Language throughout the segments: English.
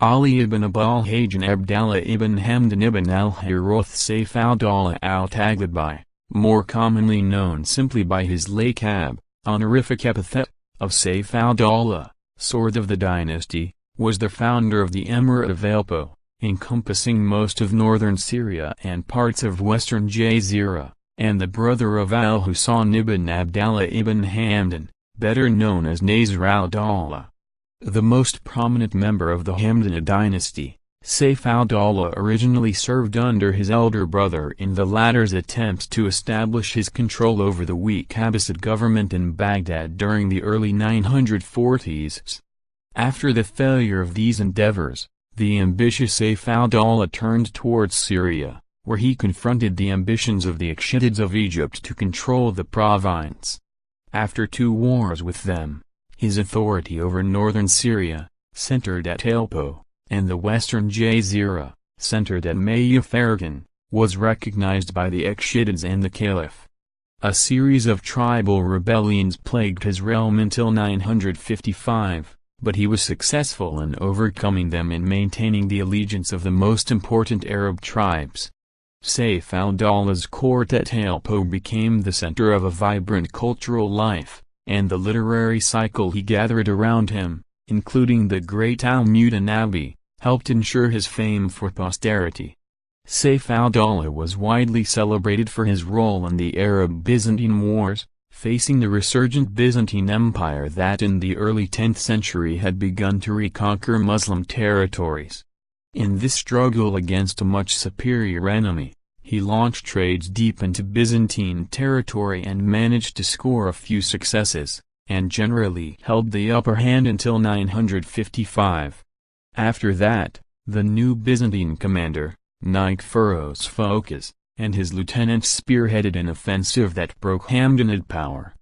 Ali ibn Abul Hayjan Abdallah ibn Hamdan ibn al-Harith Sayf al Dawla al-Taghlibbi, more commonly known simply by his laqab, honorific epithet, of Sayf al Dawla, Sword of the Dynasty, was the founder of the Emirate of Aleppo, encompassing most of northern Syria and parts of western Jazira, and the brother of al-Husayn ibn Abdallah ibn Hamdan, better known as Nasr al-Dawla. The most prominent member of the Hamdanid dynasty, Sayf al Dawla originally served under his elder brother in the latter's attempts to establish his control over the weak Abbasid government in Baghdad during the early 940s. After the failure of these endeavors, the ambitious Sayf al Dawla turned towards Syria, where he confronted the ambitions of the Akshidids of Egypt to control the province. After 2 wars with them, his authority over northern Syria, centered at Aleppo, and the western Jazira, centered at Mayyafargan, was recognized by the Akshidids and the Caliph. A series of tribal rebellions plagued his realm until 955, but he was successful in overcoming them and maintaining the allegiance of the most important Arab tribes. Sayf al Dawla's court at Aleppo became the center of a vibrant cultural life, and the literary cycle he gathered around him, including the great Al-Mutanabbi, helped ensure his fame for posterity. Sayf al Dawla was widely celebrated for his role in the Arab-Byzantine Wars, facing the resurgent Byzantine Empire that in the early 10th century had begun to reconquer Muslim territories. In this struggle against a much superior enemy, he launched trades deep into Byzantine territory and managed to score a few successes, and generally held the upper hand until 955. After that, the new Byzantine commander, Nicephorus Phocas, and his lieutenants spearheaded an offensive that broke Hamdanid power.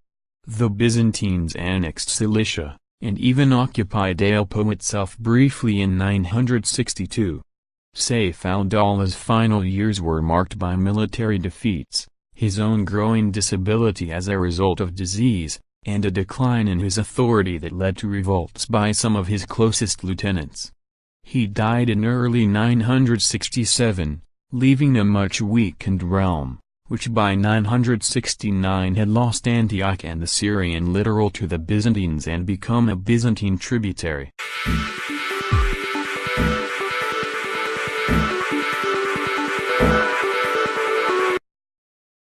The Byzantines annexed Cilicia, and even occupied Aleppo itself briefly in 962. Sayf al Dawla's final years were marked by military defeats, his own growing disability as a result of disease, and a decline in his authority that led to revolts by some of his closest lieutenants. He died in early 967, leaving a much weakened realm, which by 969 had lost Antioch and the Syrian littoral to the Byzantines and become a Byzantine tributary.